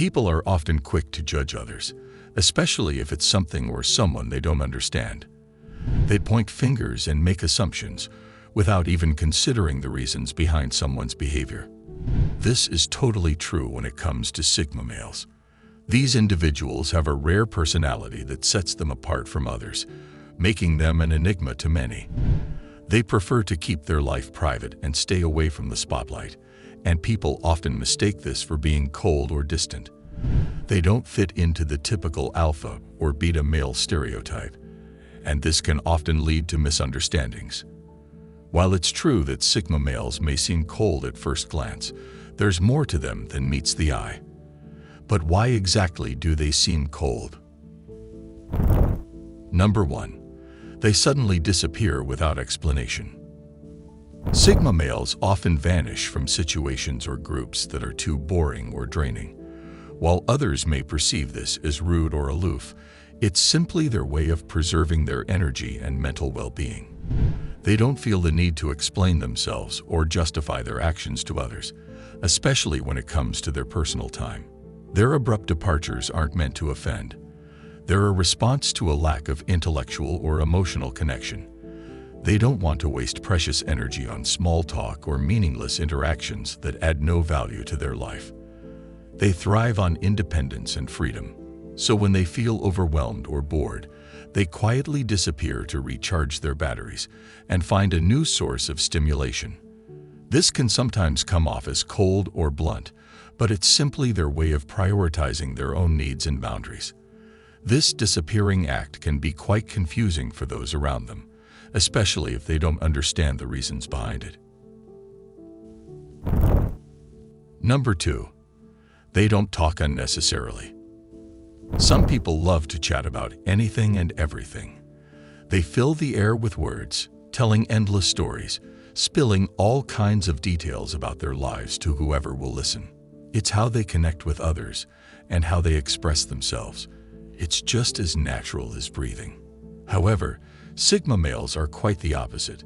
People are often quick to judge others, especially if it's something or someone they don't understand. They point fingers and make assumptions without even considering the reasons behind someone's behavior. This is totally true when it comes to Sigma males. These individuals have a rare personality that sets them apart from others, making them an enigma to many. They prefer to keep their life private and stay away from the spotlight, and people often mistake this for being cold or distant. They don't fit into the typical alpha or beta male stereotype, and this can often lead to misunderstandings. While it's true that Sigma males may seem cold at first glance, there's more to them than meets the eye. But why exactly do they seem cold? Number 1. They suddenly disappear without explanation. Sigma males often vanish from situations or groups that are too boring or draining. While others may perceive this as rude or aloof, it's simply their way of preserving their energy and mental well-being. They don't feel the need to explain themselves or justify their actions to others, especially when it comes to their personal time. Their abrupt departures aren't meant to offend. They're a response to a lack of intellectual or emotional connection. They don't want to waste precious energy on small talk or meaningless interactions that add no value to their life. They thrive on independence and freedom, so when they feel overwhelmed or bored, they quietly disappear to recharge their batteries and find a new source of stimulation. This can sometimes come off as cold or blunt, but it's simply their way of prioritizing their own needs and boundaries. This disappearing act can be quite confusing for those around them, especially if they don't understand the reasons behind it. Number 2. They don't talk unnecessarily. Some people love to chat about anything and everything. They fill the air with words, telling endless stories, spilling all kinds of details about their lives to whoever will listen. It's how they connect with others and how they express themselves. It's just as natural as breathing. However, Sigma males are quite the opposite.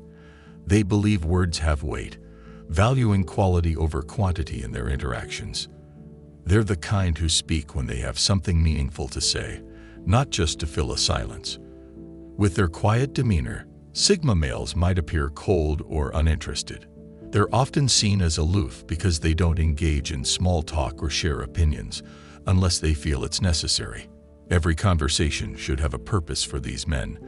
They believe words have weight, valuing quality over quantity in their interactions. They're the kind who speak when they have something meaningful to say, not just to fill a silence. With their quiet demeanor, Sigma males might appear cold or uninterested. They're often seen as aloof because they don't engage in small talk or share opinions unless they feel it's necessary. Every conversation should have a purpose for these men,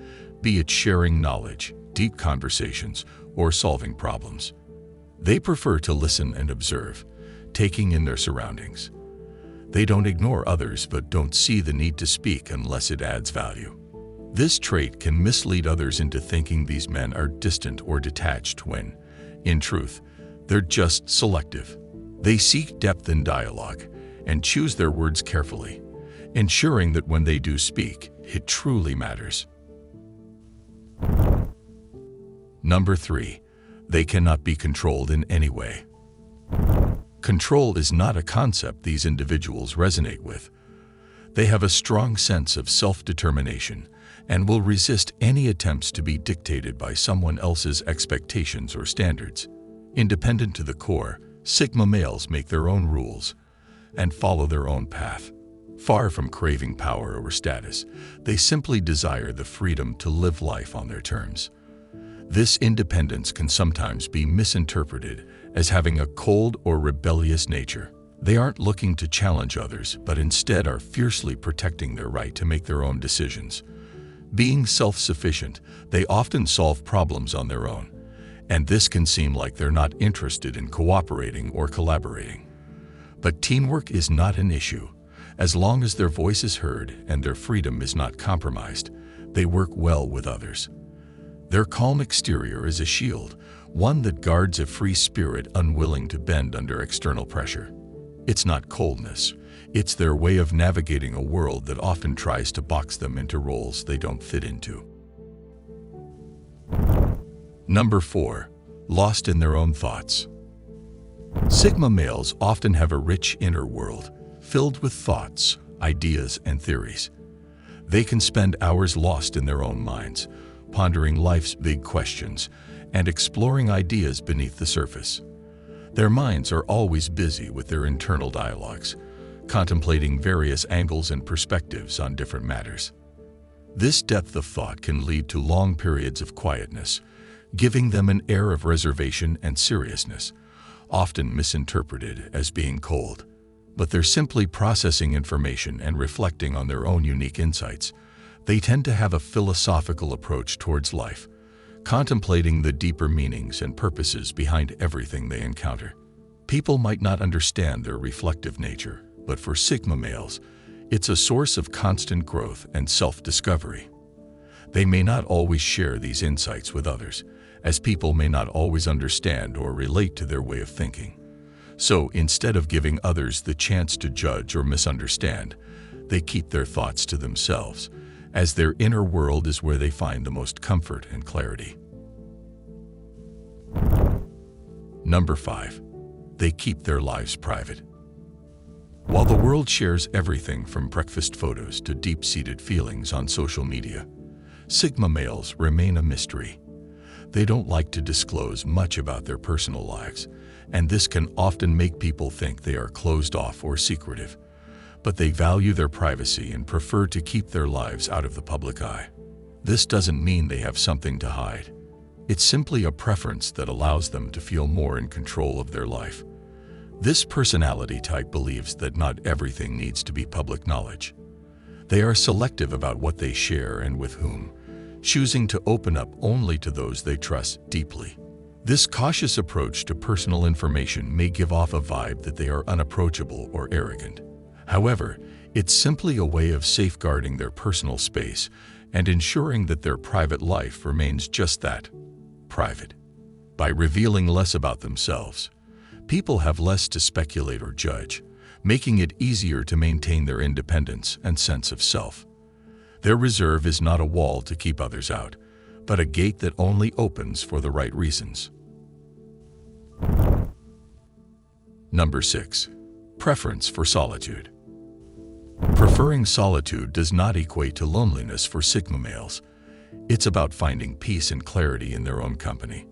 be it sharing knowledge, deep conversations, or solving problems. They prefer to listen and observe, taking in their surroundings. They don't ignore others but don't see the need to speak unless it adds value. This trait can mislead others into thinking these men are distant or detached when, in truth, they're just selective. They seek depth in dialogue and choose their words carefully, ensuring that when they do speak, it truly matters. Number 3. They cannot be controlled in any way. Control is not a concept these individuals resonate with. They have a strong sense of self-determination and will resist any attempts to be dictated by someone else's expectations or standards. Independent to the core, Sigma males make their own rules and follow their own path. Far from craving power or status, they simply desire the freedom to live life on their terms. This independence can sometimes be misinterpreted as having a cold or rebellious nature. They aren't looking to challenge others, but instead are fiercely protecting their right to make their own decisions. Being self-sufficient, they often solve problems on their own, and this can seem like they're not interested in cooperating or collaborating. But teamwork is not an issue. As long as their voice is heard and their freedom is not compromised, they work well with others. Their calm exterior is a shield, one that guards a free spirit unwilling to bend under external pressure. It's not coldness, it's their way of navigating a world that often tries to box them into roles they don't fit into. Number 4. Lost in their own thoughts. Sigma males often have a rich inner world, filled with thoughts, ideas, and theories. They can spend hours lost in their own minds, pondering life's big questions and exploring ideas beneath the surface. Their minds are always busy with their internal dialogues, contemplating various angles and perspectives on different matters. This depth of thought can lead to long periods of quietness, giving them an air of reservation and seriousness, often misinterpreted as being cold. But they're simply processing information and reflecting on their own unique insights. They tend to have a philosophical approach towards life, contemplating the deeper meanings and purposes behind everything they encounter. People might not understand their reflective nature, but for Sigma males, it's a source of constant growth and self-discovery. They may not always share these insights with others, as people may not always understand or relate to their way of thinking. So instead of giving others the chance to judge or misunderstand, they keep their thoughts to themselves, as their inner world is where they find the most comfort and clarity. Number 5. They keep their lives private. While the world shares everything from breakfast photos to deep-seated feelings on social media, Sigma males remain a mystery. They don't like to disclose much about their personal lives, and this can often make people think they are closed off or secretive. But they value their privacy and prefer to keep their lives out of the public eye. This doesn't mean they have something to hide. It's simply a preference that allows them to feel more in control of their life. This personality type believes that not everything needs to be public knowledge. They are selective about what they share and with whom, choosing to open up only to those they trust deeply. This cautious approach to personal information may give off a vibe that they are unapproachable or arrogant. However, it's simply a way of safeguarding their personal space and ensuring that their private life remains just that, private. By revealing less about themselves, people have less to speculate or judge, making it easier to maintain their independence and sense of self. Their reserve is not a wall to keep others out, but a gate that only opens for the right reasons. Number 6. Preference for solitude. Preferring solitude does not equate to loneliness for Sigma males. It's about finding peace and clarity in their own company.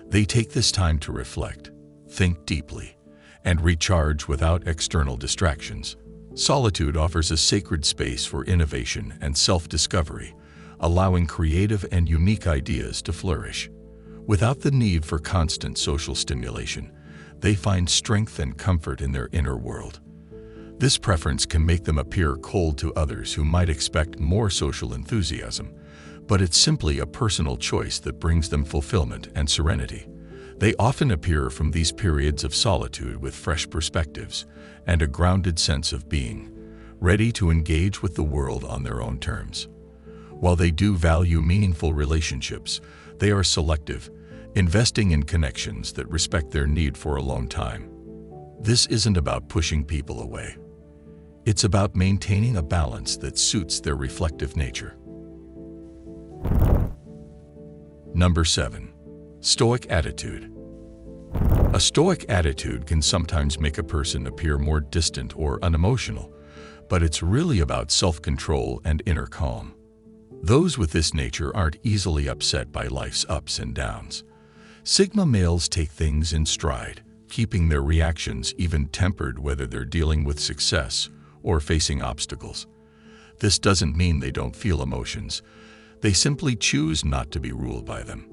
They take this time to reflect, think deeply, and recharge without external distractions. Solitude offers a sacred space for innovation and self-discovery, allowing creative and unique ideas to flourish. Without the need for constant social stimulation, they find strength and comfort in their inner world. This preference can make them appear cold to others who might expect more social enthusiasm, but it's simply a personal choice that brings them fulfillment and serenity. They often appear from these periods of solitude with fresh perspectives and a grounded sense of being, ready to engage with the world on their own terms. While they do value meaningful relationships, they are selective, investing in connections that respect their need for alone time. This isn't about pushing people away. It's about maintaining a balance that suits their reflective nature. Number 7. Stoic Attitude. A stoic attitude can sometimes make a person appear more distant or unemotional, but it's really about self-control and inner calm. Those with this nature aren't easily upset by life's ups and downs. Sigma males take things in stride, keeping their reactions even-tempered whether they're dealing with success or facing obstacles. This doesn't mean they don't feel emotions. They simply choose not to be ruled by them.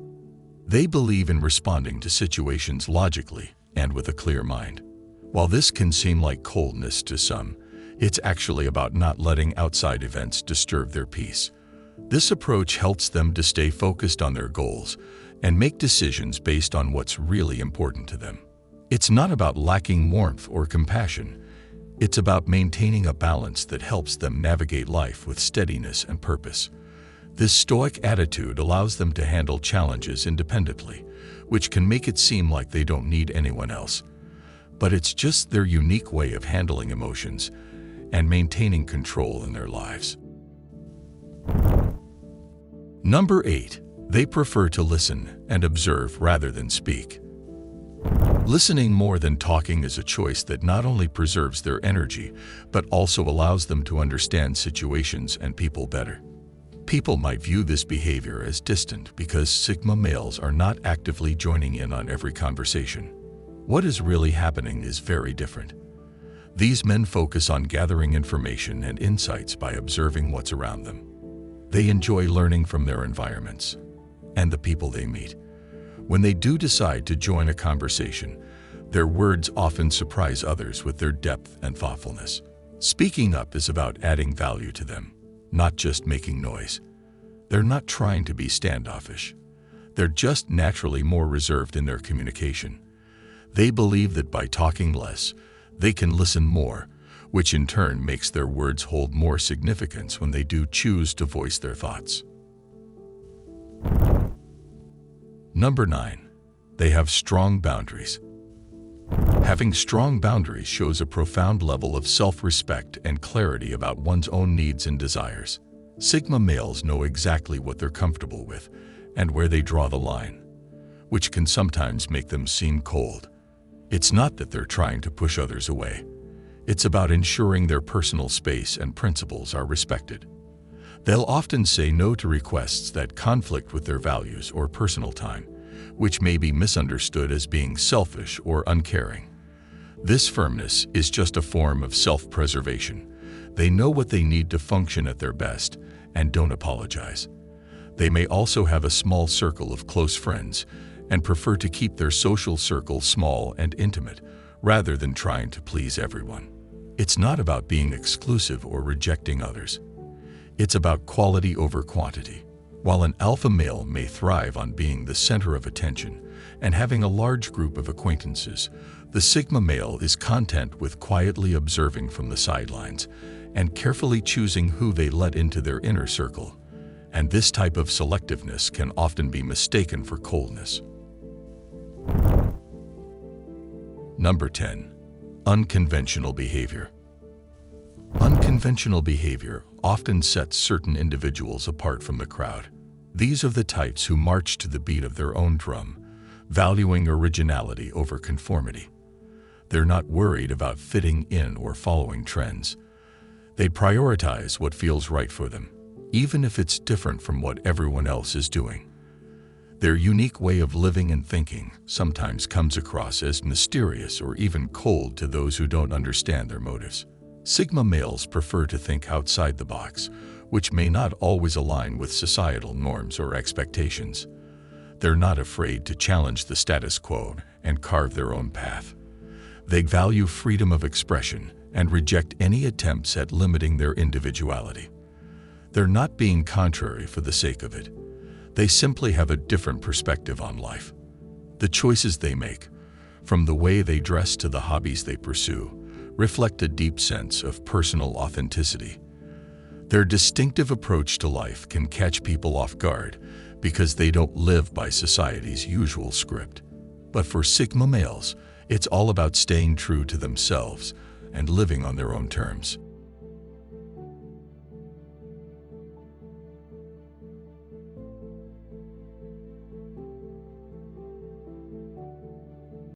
They believe in responding to situations logically and with a clear mind. While this can seem like coldness to some, it's actually about not letting outside events disturb their peace. This approach helps them to stay focused on their goals and make decisions based on what's really important to them. It's not about lacking warmth or compassion. It's about maintaining a balance that helps them navigate life with steadiness and purpose. This stoic attitude allows them to handle challenges independently, which can make it seem like they don't need anyone else. But it's just their unique way of handling emotions and maintaining control in their lives. Number 8. They prefer to listen and observe rather than speak. Listening more than talking is a choice that not only preserves their energy, but also allows them to understand situations and people better. People might view this behavior as distant because Sigma males are not actively joining in on every conversation. What is really happening is very different. These men focus on gathering information and insights by observing what's around them. They enjoy learning from their environments and the people they meet. When they do decide to join a conversation, their words often surprise others with their depth and thoughtfulness. Speaking up is about adding value to them, not just making noise. They're not trying to be standoffish. They're just naturally more reserved in their communication. They believe that by talking less, they can listen more, which in turn makes their words hold more significance when they do choose to voice their thoughts. Number 9. They have strong boundaries. Having strong boundaries shows a profound level of self-respect and clarity about one's own needs and desires. Sigma males know exactly what they're comfortable with and where they draw the line, which can sometimes make them seem cold. It's not that they're trying to push others away. It's about ensuring their personal space and principles are respected. They'll often say no to requests that conflict with their values or personal time, which may be misunderstood as being selfish or uncaring. This firmness is just a form of self-preservation. They know what they need to function at their best and don't apologize. They may also have a small circle of close friends and prefer to keep their social circle small and intimate rather than trying to please everyone. It's not about being exclusive or rejecting others. It's about quality over quantity. While an alpha male may thrive on being the center of attention and having a large group of acquaintances, the Sigma male is content with quietly observing from the sidelines and carefully choosing who they let into their inner circle. And this type of selectiveness can often be mistaken for coldness. Number 10. Unconventional behavior. Unconventional behavior often sets certain individuals apart from the crowd. These are the types who march to the beat of their own drum, valuing originality over conformity. They're not worried about fitting in or following trends. They prioritize what feels right for them, even if it's different from what everyone else is doing. Their unique way of living and thinking sometimes comes across as mysterious or even cold to those who don't understand their motives. Sigma males prefer to think outside the box, which may not always align with societal norms or expectations. They're not afraid to challenge the status quo and carve their own path. They value freedom of expression and reject any attempts at limiting their individuality. They're not being contrary for the sake of it. They simply have a different perspective on life. The choices they make, from the way they dress to the hobbies they pursue, reflect a deep sense of personal authenticity. Their distinctive approach to life can catch people off guard because they don't live by society's usual script. But for Sigma males, it's all about staying true to themselves and living on their own terms.